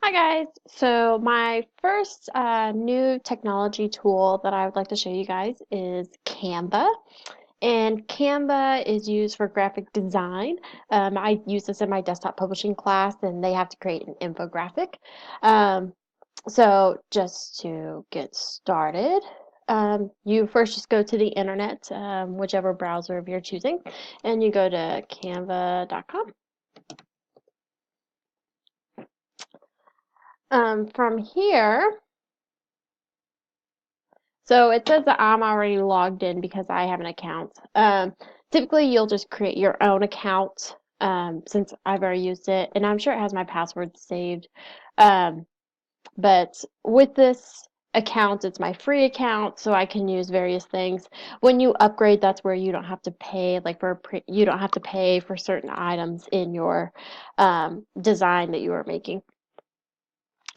Hi guys. So my first new technology tool that I would like to show you guys is Canva. And Canva is used for graphic design. I use this in my desktop publishing class, and they have to create an infographic. Um, so just to get started, you first just go to the internet, whichever browser of your choosing, and you go to canva.com. From here, so it says that I'm already logged in because I have an account. Typically, you'll just create your own account since I've already used it, and I'm sure it has my password saved. Um, but with this account, it's my free account, so I can use various things. When you upgrade, that's where you don't have to pay, like you don't have to pay for certain items in your design that you are making.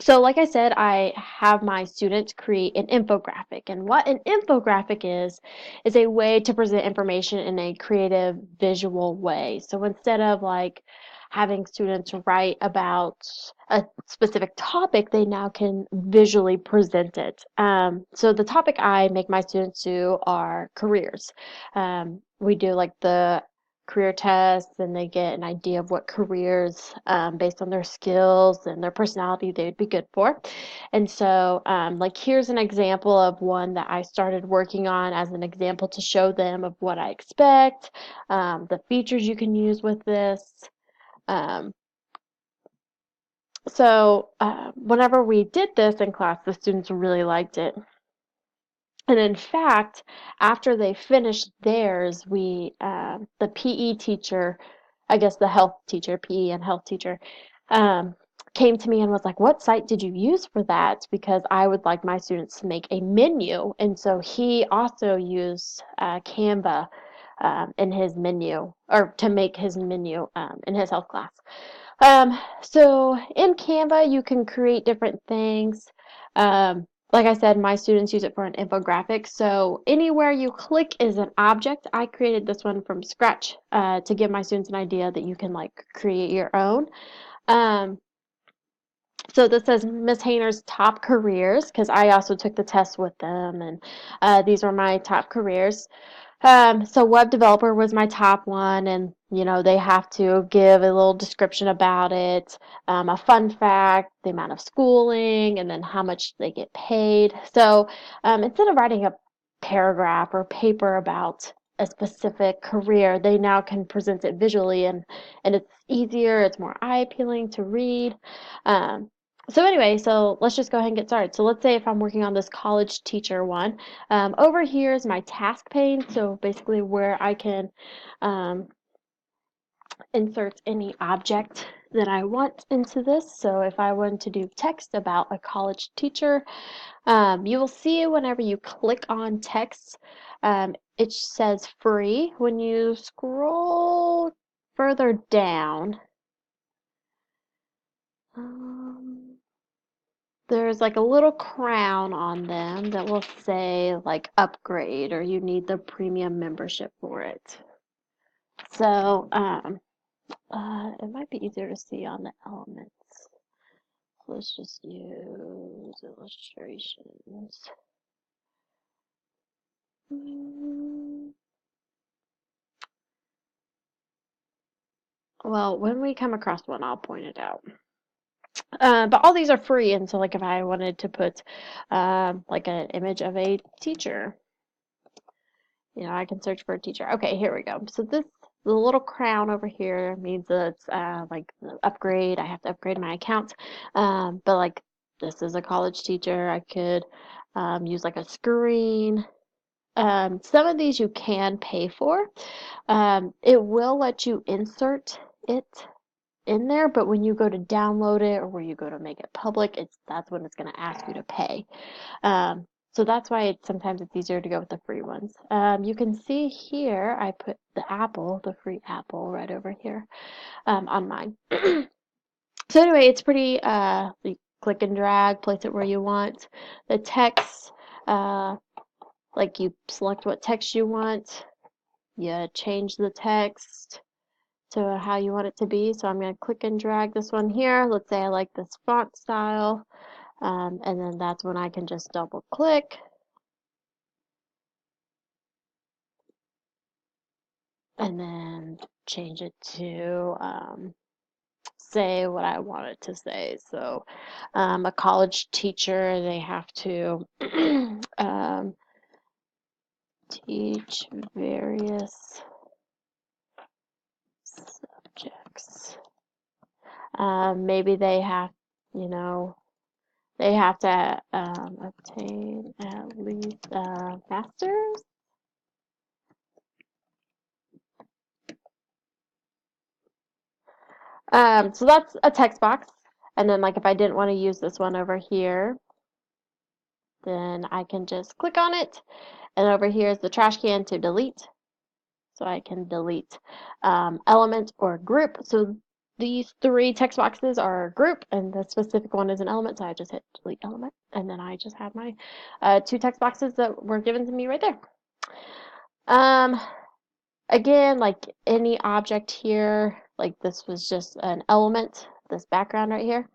So, like I said, I have my students create an infographic. And what an infographic is a way to present information in a creative, visual way. So instead of like having students write about a specific topic, they now can visually present it. So the topic I make my students do are careers. We do like the career tests and they get an idea of what careers based on their skills and their personality they would be good for. And so, like, here's an example of one that I started working on as an example to show them of what I expect, the features you can use with this. Um, whenever we did this in class, the students really liked it. And in fact, after they finished theirs, the PE teacher, I guess the health teacher, PE and health teacher, um, came to me and was like, "What site did you use for that? Because I would like my students to make a menu." And so he also used Canva in his menu, or to make his menu in his health class. So in Canva, you can create different things. Like I said, my students use it for an infographic. So anywhere you click is an object. I created this one from scratch to give my students an idea that you can like create your own. Um, so this says Miss Hayner's top careers because I also took the test with them, and these were my top careers. So web developer was my top one, and they have to give a little description about it, a fun fact, the amount of schooling, and then how much they get paid. So instead of writing a paragraph or paper about a specific career, they now can present it visually, and it's easier, it's more eye appealing to read. Um, so anyway, so let's just go ahead and get started. So let's say if I'm working on this college teacher one. Over here is my task pane, so basically where I can um, insert any object that I want into this. So if I want to do text about a college teacher, you will see whenever you click on text, it says free. When you scroll further down, um, there's like a little crown on them that will say like upgrade or you need the premium membership for it. So it might be easier to see on the elements. Let's just use illustrations. Mm, Well, when we come across one, I'll point it out. But all these are free, and so like if I wanted to put like an image of a teacher, I can search for a teacher. Okay, here we go. So the little crown over here means that it's like the upgrade. I have to upgrade my account. But like this is a college teacher. I could use like a screen. Some of these you can pay for. It will let you insert it in there, but when you go to download it or where you go to make it public, that's when it's going to ask you to pay. So that's why sometimes it's easier to go with the free ones. You can see here, I put the free apple right over here on mine. So anyway, it's pretty, you click and drag, place it where you want. The text, uh, like you select what text you want, you change the text to how you want it to be. So I'm going to click and drag this one here. Let's say I like this font style. And then that's when I can just double click and then change it to say what I want it to say. So a college teacher, they have to teach various subjects. Maybe they have, you know, they have to obtain at least a master's. So that's a text box. And then like if I didn't want to use this one over here, then I can just click on it. And over here is the trash can to delete. So I can delete element or group. So these three text boxes are a group, and the specific one is an element. So I just hit delete element, and then I just have my two text boxes that were given to me right there. Again, like any object here, like this was just an element, this background right here.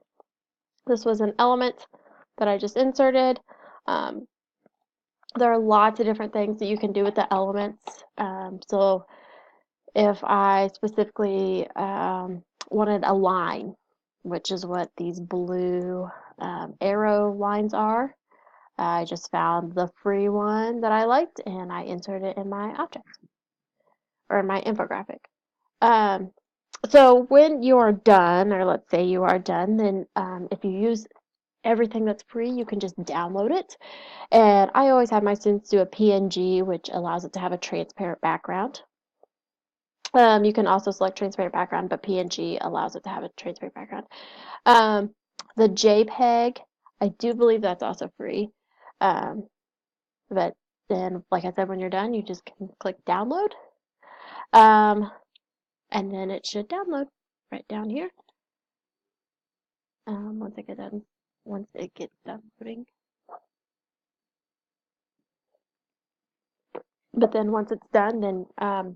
This was an element that I just inserted. There are lots of different things that you can do with the elements. So if I specifically wanted a line, which is what these blue arrow lines are, I just found the free one that I liked and I inserted it in my object or my infographic. Um, so when you are done, or let's say you are done, then if you use everything that's free, you can just download it. And I always have my students do a PNG, which allows it to have a transparent background. You can also select transparent background, but PNG allows it to have a transparent background. The JPEG, I do believe that's also free. But then, like I said, when you're done, you just can click download. And then it should download right down here. Once it gets done loading. But then once it's done, then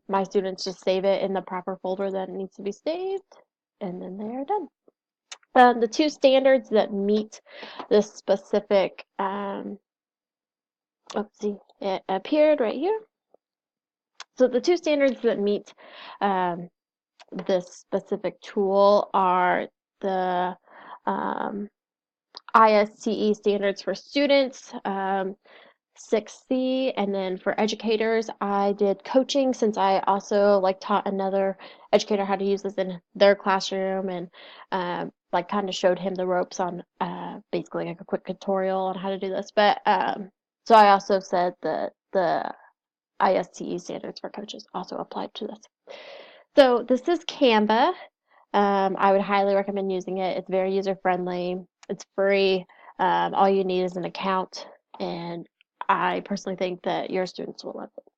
my students just save it in the proper folder that it needs to be saved, and then they are done. The two standards that meet this specific, let's see, it appeared right here. So the two standards that meet this specific tool are the ISTE standards for students, 6C, and then for educators, I did coaching since I also like taught another educator how to use this in their classroom and like kind of showed him the ropes on basically like a quick tutorial on how to do this. But so I also said that the ISTE standards for coaches also applied to this. So this is Canva. I would highly recommend using it. It's very user friendly. It's free. All you need is an account, and I personally think that your students will love it.